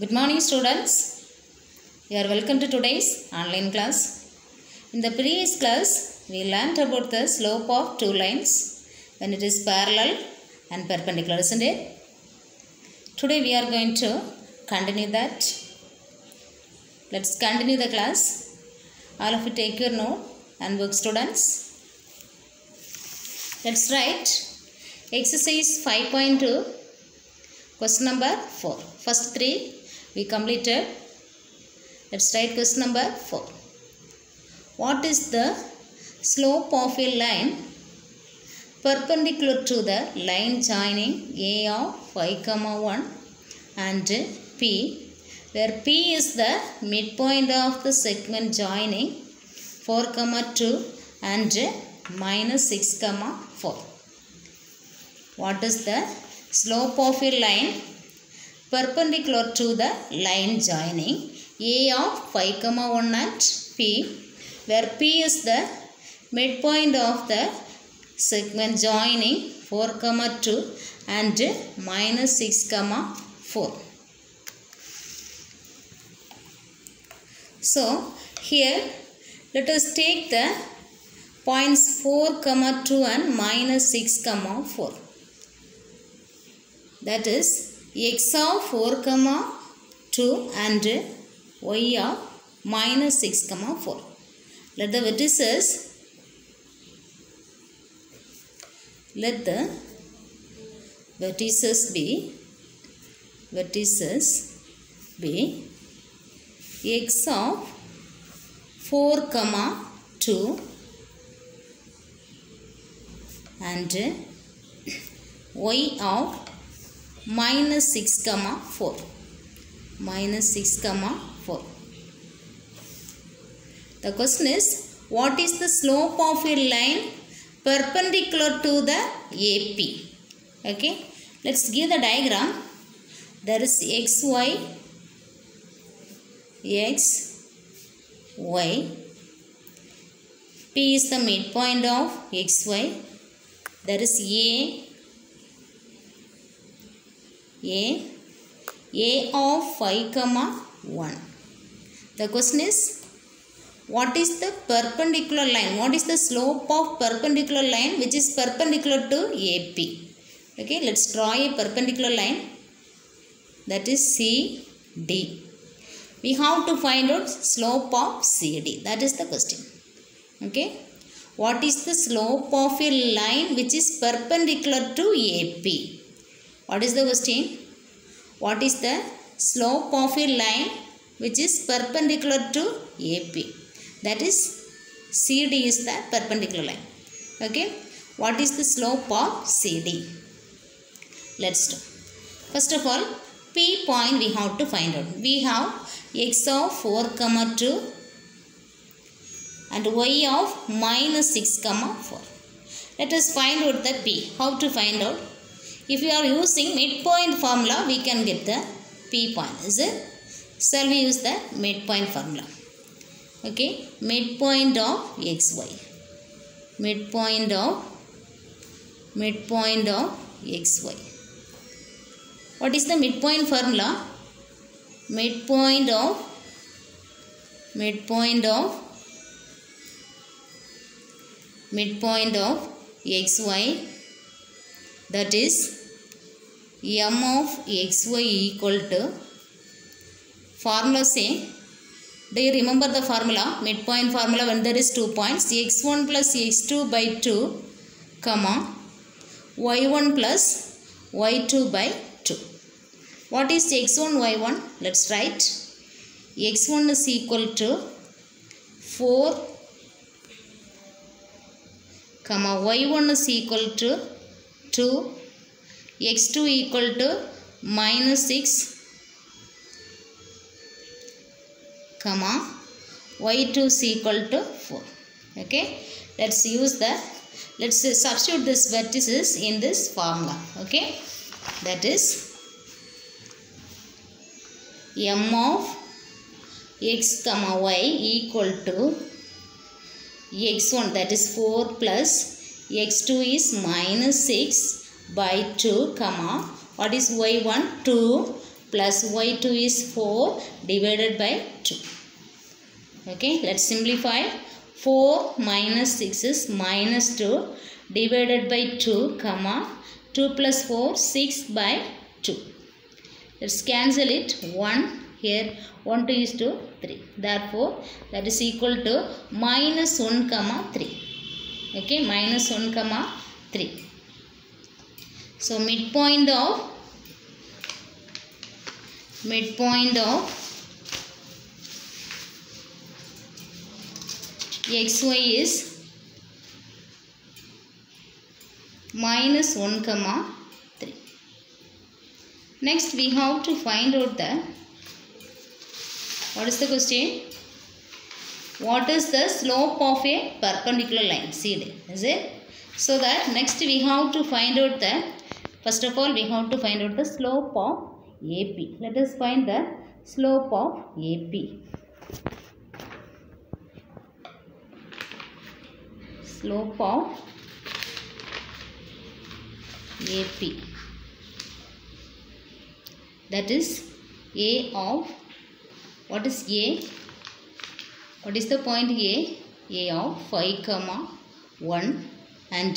Good morning students. You are welcome to today's online class. In the previous class, we learnt about the slope of two lines when it is parallel and perpendicular, isn't it? Today we are going to continue that. Let's continue the class. All of you take your note and book, students. Let's write exercise 5.2, question number 4. First 3 we completed. Let's write question number 4. What is the slope of a line perpendicular to the line joining A of 5, 1 and P, where P is the midpoint of the segment joining 4, 2 and minus 6, 4. What is the slope of a line perpendicular to the line joining A of 5, 1 and P, where P is the midpoint of the segment joining 4, 2 and minus 6, 4. So here let us take the points 4, 2 and minus 6, 4. That is x of 4, 2 and y of minus 6, 4. Let the vertices be x of 4, 2 and y of minus 6, 4. Minus 6, 4. The question is, what is the slope of a line perpendicular to the AP? Okay. Let's give the diagram. There is xy, P is the midpoint of xy. There is A of 5, 1. The question is, what is the perpendicular line? What is the slope of perpendicular line which is perpendicular to AP? Okay, let's draw a perpendicular line, that is CD. We have to find out slope of CD. That is the question. Okay, what is the slope of a line which is perpendicular to AP? What is the question? What is the slope of a line which is perpendicular to AP? That is CD is the perpendicular line. Okay. What is the slope of CD? Let's do. First of all, P point we have to find out. We have x of 4, 2 and y of minus 6, 4. Let us find out the P. How to find out? If we are using midpoint formula, we can get the P point. Is it? Shall we use the midpoint formula? Okay. Midpoint of xy. Midpoint of xy. What is the midpoint formula? Midpoint of xy, that is m of xy equal to, formula say, do you remember the formula? Midpoint formula when there is 2 points, x1 plus x2 by 2, y1 plus y2 by 2. What is x1, y1? Let's write. x1 is equal to 4, y1 is equal to 2, x2 equal to minus 6, y2 is equal to 4. Okay. Let's substitute this vertices in this formula. Okay. That is m of x, y equal to x1, that is 4 plus x2 is minus 6 by 2, what is y1? 2 plus y2 is 4 divided by 2. Okay, let's simplify. 4 minus 6 is minus 2 divided by 2 comma 2 plus 4 6 by 2. Let's cancel it. 1 here 1 2 is to 3. Therefore that is equal to minus 1 comma 3. Okay, minus 1 comma 3. So midpoint of xy is minus 1 comma 3. Next we have to find out the, what is the question? What is the slope of a perpendicular line? CD, is it? So that next we have to find out the, first of all we have to find out the slope of AP. Let us find the slope of AP. Slope of AP, that is A of, what is A? What is the point A? A of 5 comma 1 and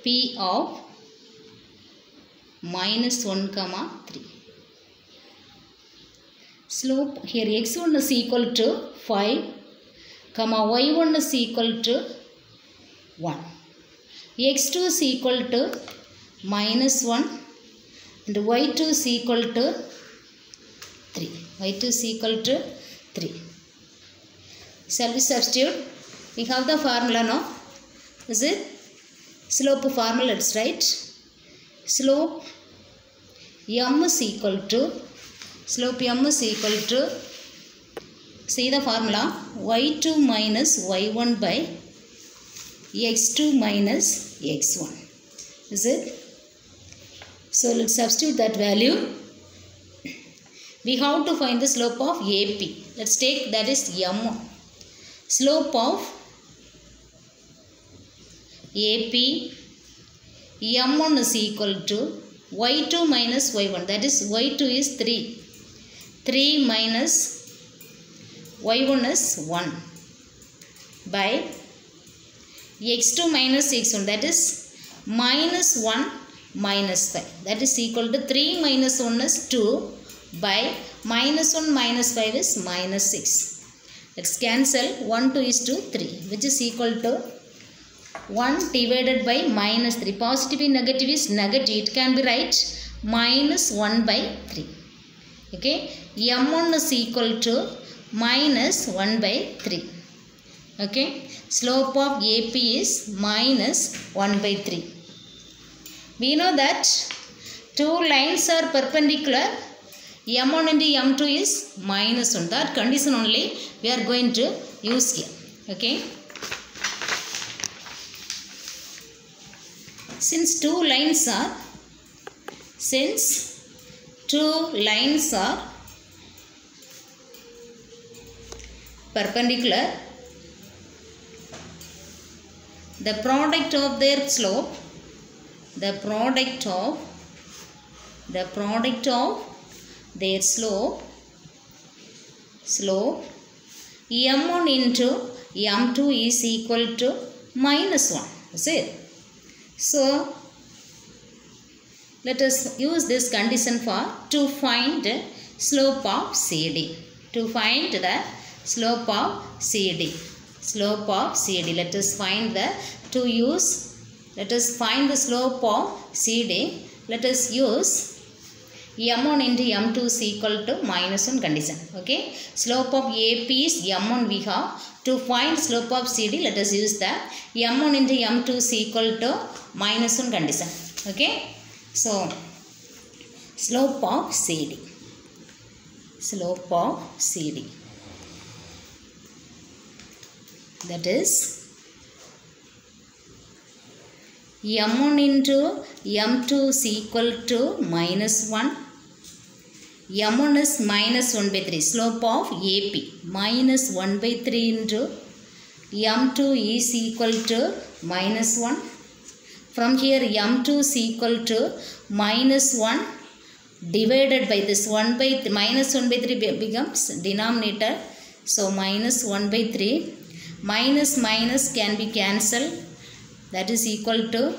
P of minus 1 comma 3. Slope here x1 is equal to 5 comma y1 is equal to 1. x2 is equal to minus 1 and y2 is equal to 3. y2 is equal to 3. Shall we substitute? We have the formula now. Is it? Slope formula, let's write. Slope m is equal to, see the formula, y2 minus y1 by x2 minus x1. Is it? So let's substitute that value. We have to find the slope of AP. Let's take, that is m1. Slope of AP m1 is equal to y2 minus y1, that is y2 is 3. 3 minus y1 is 1 by x2 minus x1, that is minus 1 minus 5, that is equal to 3 minus 1 is 2 by minus 1 minus 5 is minus 6. Let's cancel. 1 2 is to 3, which is equal to 1 divided by minus 3. Positive and negative is negative. It can be right minus 1 by 3. Okay. m1 is equal to minus 1 by 3. Okay. Slope of AP is minus 1 by 3. We know that two lines are perpendicular. m1 into m2 is minus 1. That condition only we are going to use here. Okay. Since two lines are perpendicular, the product of their slope, their slope m1 into m2 is equal to minus 1. Is it? So let us use this condition to find slope of CD. To find the slope of CD. Let us find the slope of CD. Let us use m1 into m2 is equal to minus 1 condition. Okay. Slope of AP is m1 we have. To find slope of CD, let us use the m1 into m2 is equal to minus 1 condition. Okay. So slope of CD. That is m1 into m2 is equal to minus 1. m1 is minus 1 by 3. Slope of AP minus 1 by 3 into m2 is equal to minus 1. From here m2 is equal to minus 1 divided by this 1 by minus 1 by 3 becomes denominator. So minus 1 by 3 minus minus can be cancelled, that is equal to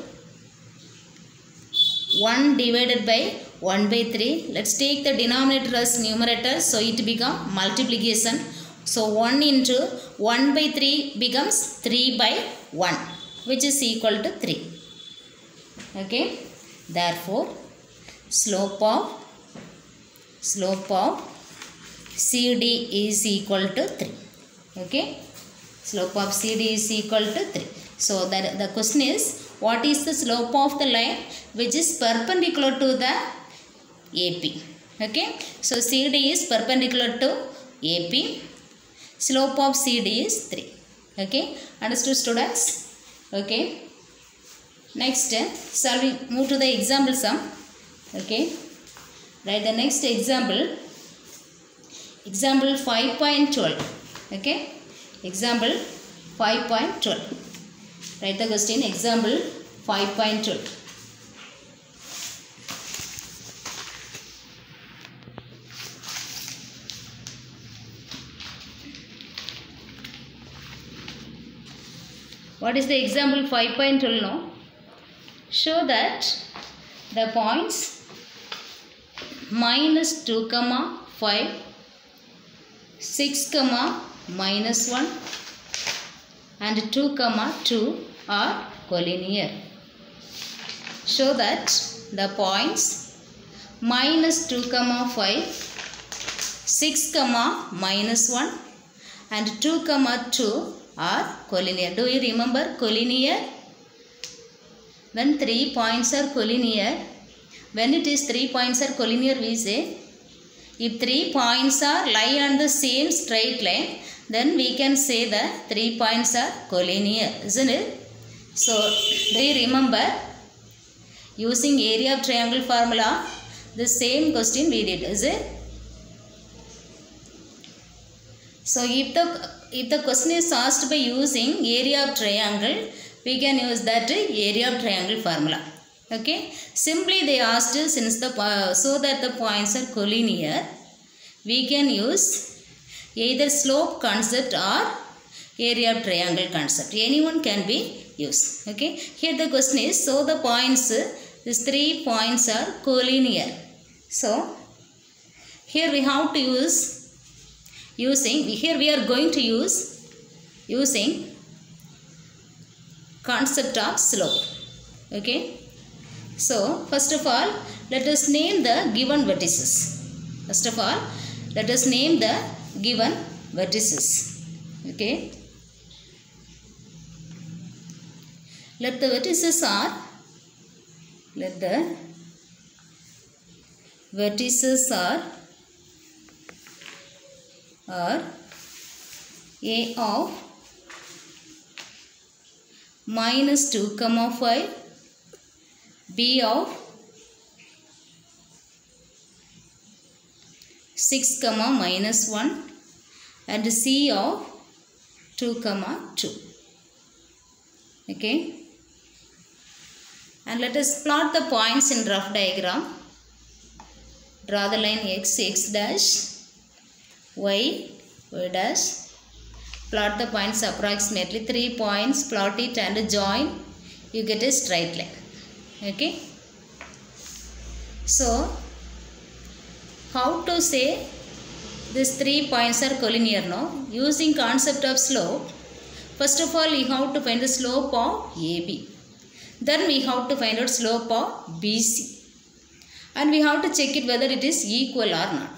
1 divided by 1 by 3. Let's take the denominator as numerator, so it become multiplication. So 1 into 1 by 3 becomes 3 by 1, which is equal to 3. Okay, therefore slope of CD is equal to 3. Okay, slope of CD is equal to 3. So that the question is, what is the slope of the line which is perpendicular to the AP? Okay, so CD is perpendicular to AP. Slope of CD is 3. Okay, understood students? Okay, next shall we move to the example sum? Okay, write the next example. Example 5.12. Okay, example 5.12. Write the question, example 5.12. What is the example 5.12 now? Show that the points minus 2, 5, 6, minus 1 and 2, 2 are collinear. Show that the points minus 2, 5, 6, minus 1 and 2, 2 are collinear. Do you remember collinear? When 3 points are collinear, when it is 3 points are collinear, we say, if 3 points are lie on the same straight line, then we can say the 3 points are collinear, isn't it? So, do you remember using area of triangle formula? The same question we did, is it? So, if the question is asked by using area of triangle, we can use that area of triangle formula. Okay, simply they asked since the so that the points are collinear, we can use either slope concept or area of triangle concept. Anyone can be used. Okay, here the question is, so the points, these 3 points are collinear. So here we have to use here we are going to use using concept of slope. Okay, so first of all, let us name the given vertices. First of all, let us name the given vertices. Okay, let the vertices are A of minus 2, 5, B of 6, minus 1 and C of 2, 2. Okay, and let us plot the points in rough diagram. Draw the line x, x dash, y, y dash. Plot the points approximately 3 points, plot it and join, you get a straight line. Okay, so how to say these 3 points are collinear now? Using concept of slope, first of all we have to find the slope of AB, then we have to find out slope of BC, and we have to check it whether it is equal or not.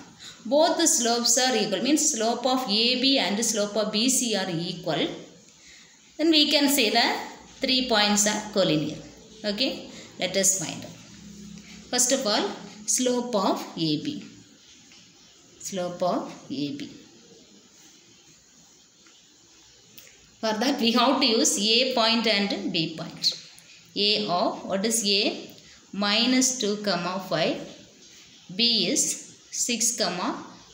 Both the slopes are equal, means slope of AB and slope of BC are equal, then we can say that 3 points are collinear. Okay, let us find out. First of all, slope of AB. Slope of AB. For that we have to use A point and B point. A of, what is A? Minus 2, 5. B is 6,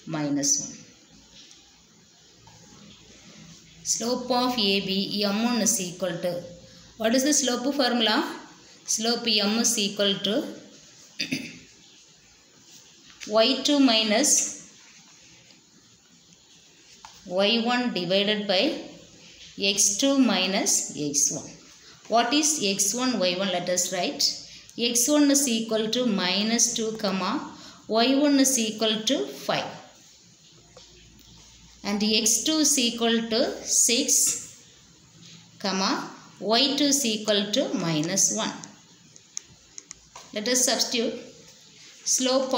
minus 1. Slope of AB, M1 is equal to, what is the slope formula? Slope M is equal to y2 minus y1 divided by x2 minus x1. What is x1, y1? Let us write. x1 is equal to minus 2 comma y1 is equal to 5. And x2 is equal to 6 comma y2 is equal to minus 1. Let us substitute. Slope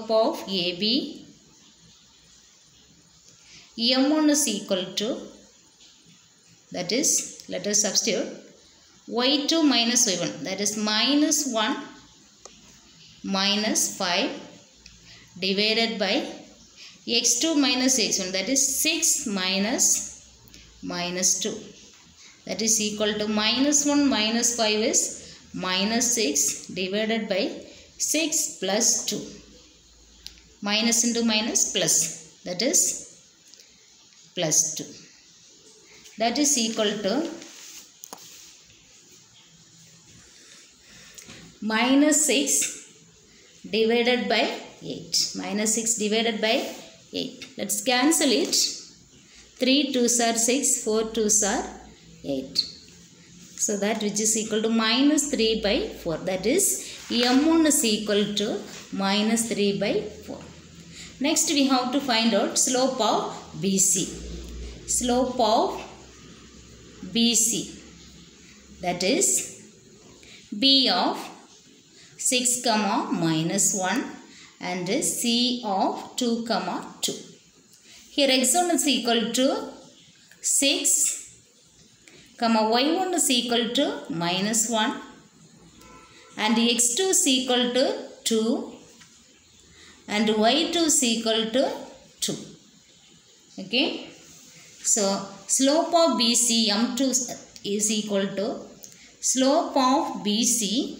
of AB, m1 is equal to, that is, let us substitute y2 minus y1, that is minus 1 minus 5 divided by x2 minus x1, that is 6 minus 2, that is equal to minus 1 minus 5 is minus 6 divided by 6 plus 2. Minus into minus plus, that is plus 2. That is equal to minus 6 divided by 8. Minus 6 divided by 8. Let's cancel it. 3 2s are 6, 4 2s are 8. So that which is equal to minus 3 by 4. That is m1 is equal to minus 3 by 4. Next we have to find out slope of BC. Slope of BC, that is B of 6 comma minus 1 and C of 2 comma 2. Here x1 is equal to 6 comma y1 is equal to minus 1 and x2 is equal to 2 and y2 is equal to 2. Okay. So slope of BC m2 is equal to slope of BC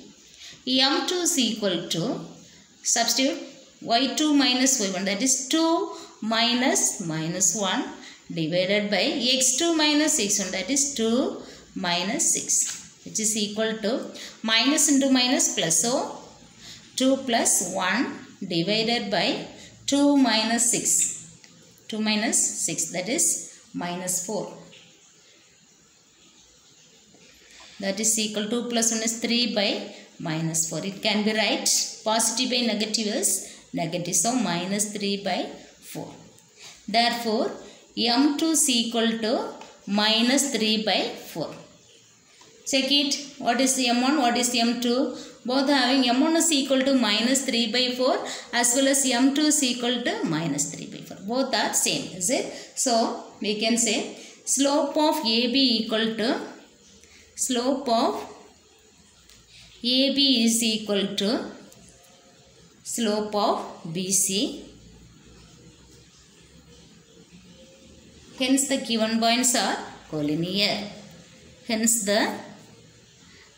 m2 is equal to, substitute y2 minus y1, that is 2 minus 1 divided by x2 minus x1, that is 2 minus 6, which is equal to minus into minus plus, so 2 plus 1 divided by 2 minus 6. 2 minus 6, that is minus 4. That is equal to 2 plus 1 is 3 by minus 4. It can be right. Positive by negative is negative. So minus 3 by 4. Therefore, m2 is equal to minus 3 by 4. Check it. What is m1? What is m2? Both having m1 is equal to minus 3 by 4 as well as m2 is equal to minus 3 by 4. Both are same, is it? So, we can say slope of AB equal to, slope of AB is equal to slope of BC. Hence, the given points are collinear. Hence, the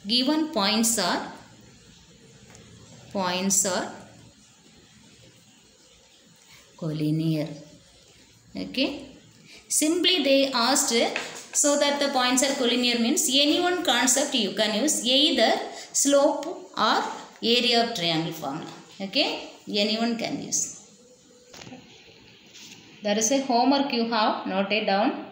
given points are collinear. Okay. Simply they asked, so that the points are collinear means any one concept you can use, either slope or area of triangle formula. Okay. Anyone can use. There is a homework you have noted down.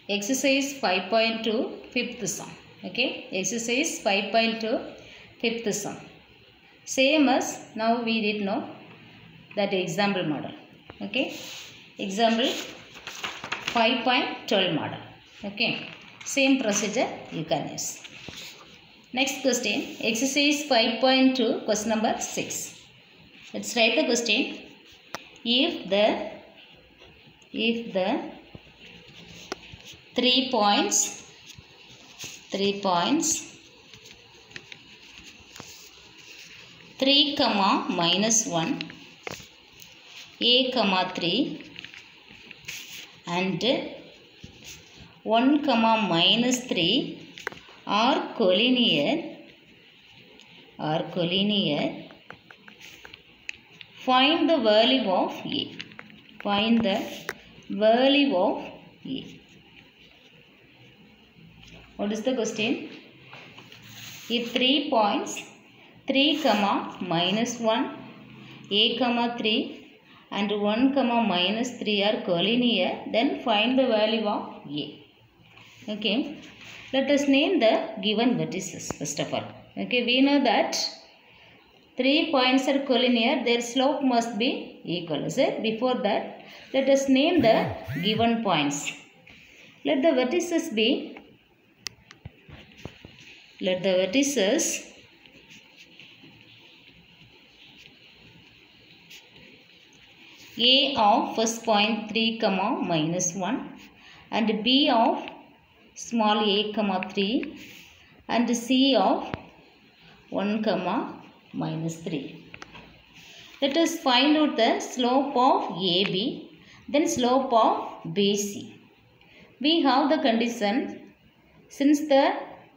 Exercise 5.2 fifth sum. Okay. Exercise 5.2 fifth sum. Same as now we did know that example model. Okay. Example 5.12 model. Okay. Same procedure you can use. Next question. Exercise 5.2 question number 6. Let's write the question. If the 3 points 3 comma minus 1 a comma 3 and 1 comma minus 3 are collinear, find the value of A. Find the value of A. What is the question? If 3 points 3 comma minus 1, a comma 3 and 1 comma minus 3 are collinear, then find the value of a. Okay, let us name the given vertices first of all. Okay, we know that 3 points are collinear, their slope must be equal. Is it? Before that, let us name the given points. Let the vertices be, A of first point 3 comma minus 1 and B of small a comma 3 and C of 1 comma minus 3. Let us find out the slope of AB, then slope of BC. We have the condition, since the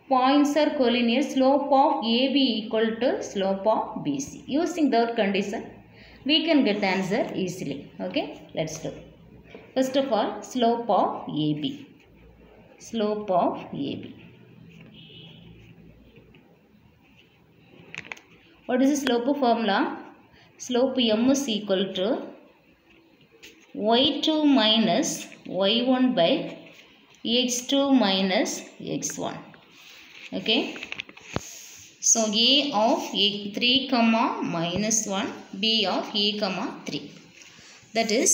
points are collinear, slope of AB equal to slope of BC. Using that condition, we can get the answer easily. Okay, let's do. First of all, slope of AB. Slope of AB. What is the slope formula? Slope M is equal to y2 minus y1 by x2 minus x1. Okay. So A of 3 comma minus 1, B of a comma 3. That is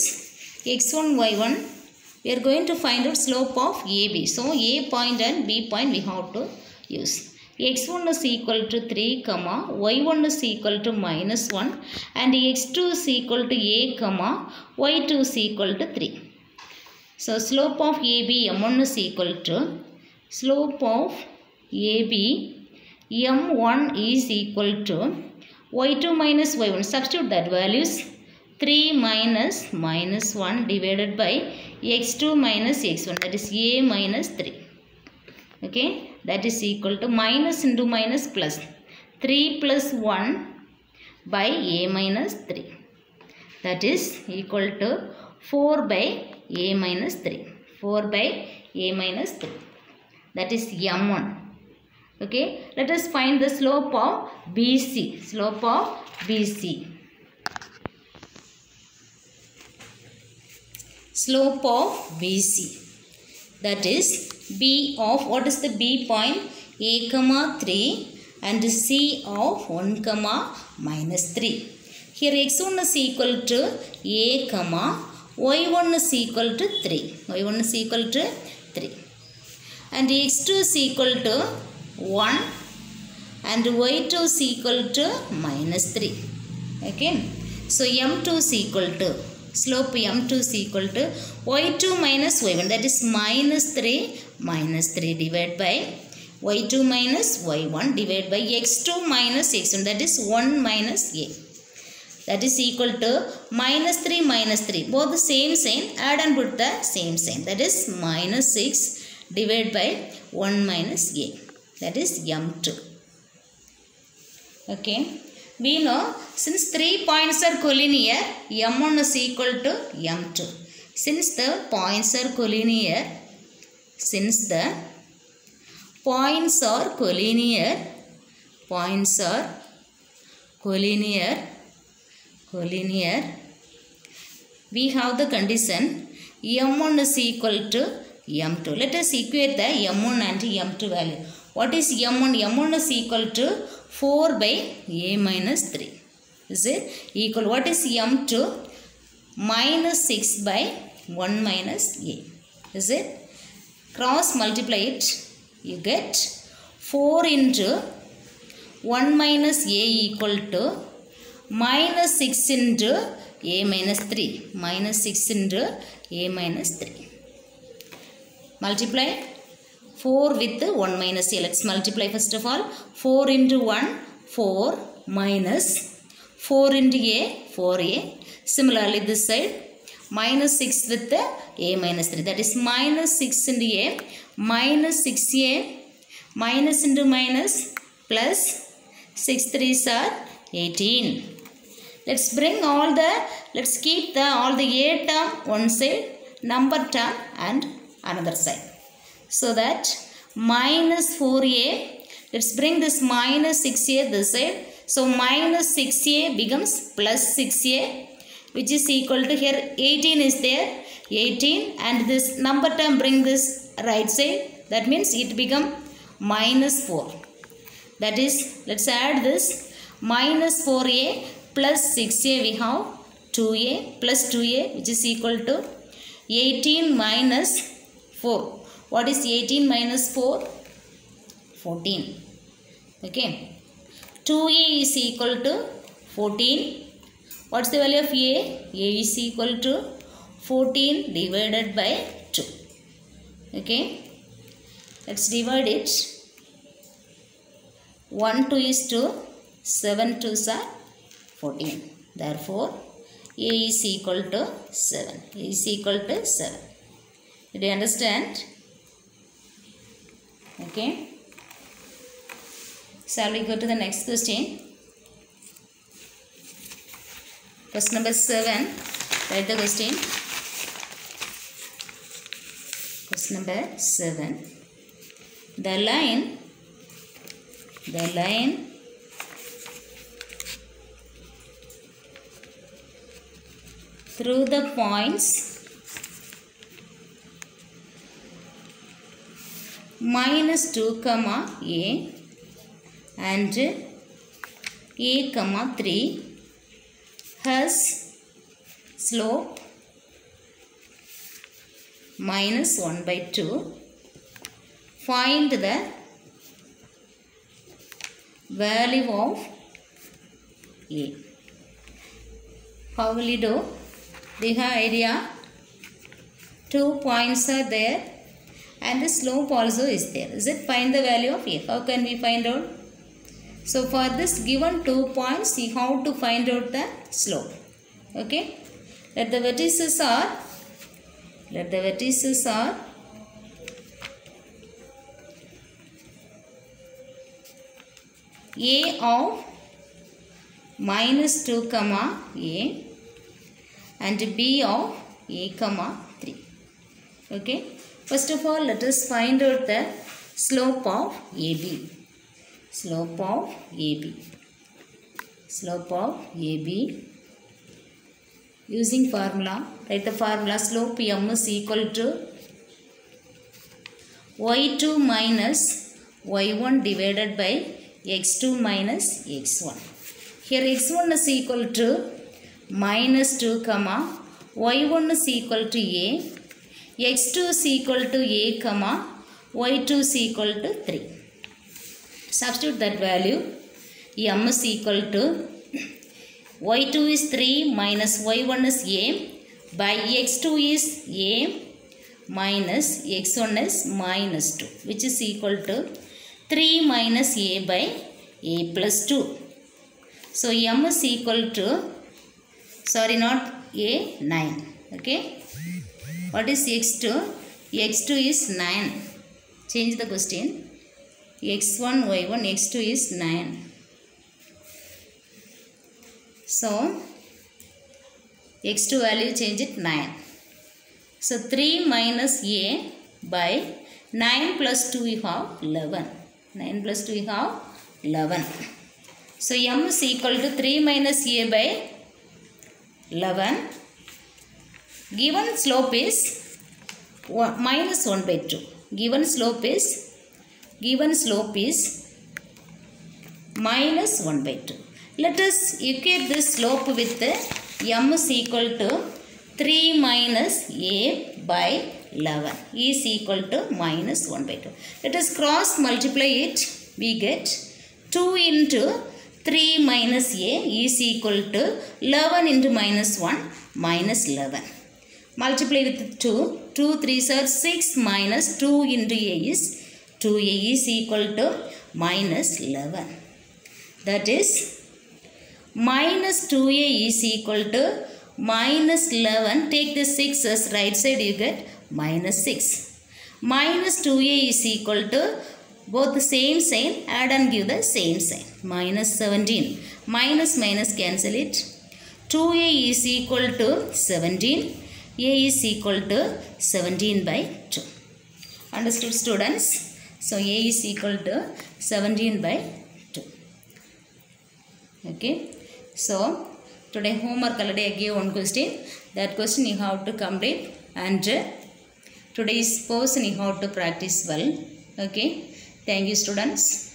x1 y1. We are going to find out slope of AB. So A point and B point we have to use. x1 is equal to 3 comma y1 is equal to minus 1 and x2 is equal to a comma y2 is equal to 3. So slope of AB M1 is equal to slope of AB M1 is equal to y2 minus y1. Substitute that values. 3 minus minus 1 divided by x2 minus x1. That is a minus 3. Okay. That is equal to minus into minus plus. 3 plus 1 by a minus 3. That is equal to 4 by a minus 3. 4 by a minus 3. That is M1. Okay. Let us find the slope of BC. Slope of BC. Slope of BC. That is B of, what is the B point? A comma 3 and C of 1 comma minus 3. Here x1 is equal to a comma y1 is equal to 3. y1 is equal to 3. And x2 is equal to 1 and y2 is equal to minus 3. Okay. So M2 is equal to, slope M2 is equal to y2 minus y1, that is minus 3 divided by y2 minus y1 divided by x2 minus x1, that is 1 minus a. That is equal to minus 3 minus 3. Both the same sign, add and put the same sign. That is minus 6 divided by 1 minus a. That is M2. Okay. We know since 3 points are collinear, M1 is equal to M2. Since the points are collinear, we have the condition M1 is equal to M2. Let us equate the M1 and M2 value. What is M1? M1 is equal to 4 by a minus 3. Is it equal? What is M2? Minus 6 by 1 minus a. Is it? Cross multiply it. You get 4 into 1 minus a equal to minus 6 into a minus 3. Minus 6 into a minus 3. Multiply 4 with 1 minus a. Let's multiply first of all. 4 into 1, 4 minus 4 into a, 4a. Similarly this side, minus 6 with a minus 3. That is minus 6 into a, minus 6a, minus into minus, plus 6 3s are 18. Let's bring all the, let's keep the all the a term one side, number term and another side. So that minus 4a, let's bring this minus 6a this side. So minus 6a becomes plus 6a, which is equal to, here 18 is there, 18, and this number term bring this right side, that means it become minus 4. That is, let's add this minus 4a plus 6a, we have 2a plus 2a, which is equal to 18 minus 4. What is 18 minus 4? 14. Okay. 2a is equal to 14. What's the value of a? A is equal to 14 divided by 2. Okay. Let's divide it. 1 2 is 2. 7 2s are 14. Therefore, a is equal to 7. A is equal to 7. Did you understand? Okay. Shall we go to the next question? Question number 7. Write the question. Question number 7. The line through the points minus 2 comma a and a comma 3 has slope minus 1 by 2. Find the value of a. How will you do? Do you have idea? 2 points are there and the slope also is there. Is it? Find the value of a. How can we find out? So for this given 2 points, you have to find out the slope. Okay. Let the vertices are a of minus 2 comma a and b of a comma 3. Okay. First of all, let us find out the slope of AB. Slope of AB. Slope of AB. Using formula, write the formula. Slope M is equal to y2 minus y1 divided by x2 minus x1. Here x1 is equal to minus 2 comma y1 is equal to a, x2 is equal to a comma y2 is equal to 3. Substitute that value. M is equal to y2 is 3 minus y1 is a by x2 is a minus x1 is minus 2, which is equal to 3 minus a by a plus 2. So M is equal to, sorry, not a, 9. Okay. What is x2? x2 is 9. Change the question. x1, y1, x2 is 9. So x2 value change it 9. So 3 minus a by 9 plus 2 we have 11. 9 plus 2 we have 11. So M is equal to 3 minus a by 11. Given slope is minus 1 by 2. Given slope is minus 1 by 2. Let us equate this slope with M is equal to 3 minus a by 11 is equal to minus 1 by 2. Let us cross multiply it. We get 2 into 3 minus a is equal to 11 into minus 1 minus 11. Multiply with 2. 2 3s are 6 minus 2 into a is 2a is equal to minus 11. That is minus 2a is equal to minus 11. Take the 6 as right side, you get minus 6. Minus 2a is equal to both the same sign, add and give the same sign. Minus 17. Minus minus cancel it. 2a is equal to 17. A is equal to 17 by 2. Understood, students? So A is equal to 17 by 2. Okay, so today homework already I gave one question. That question you have to complete, and today's portion you have to practice well. Okay, thank you students.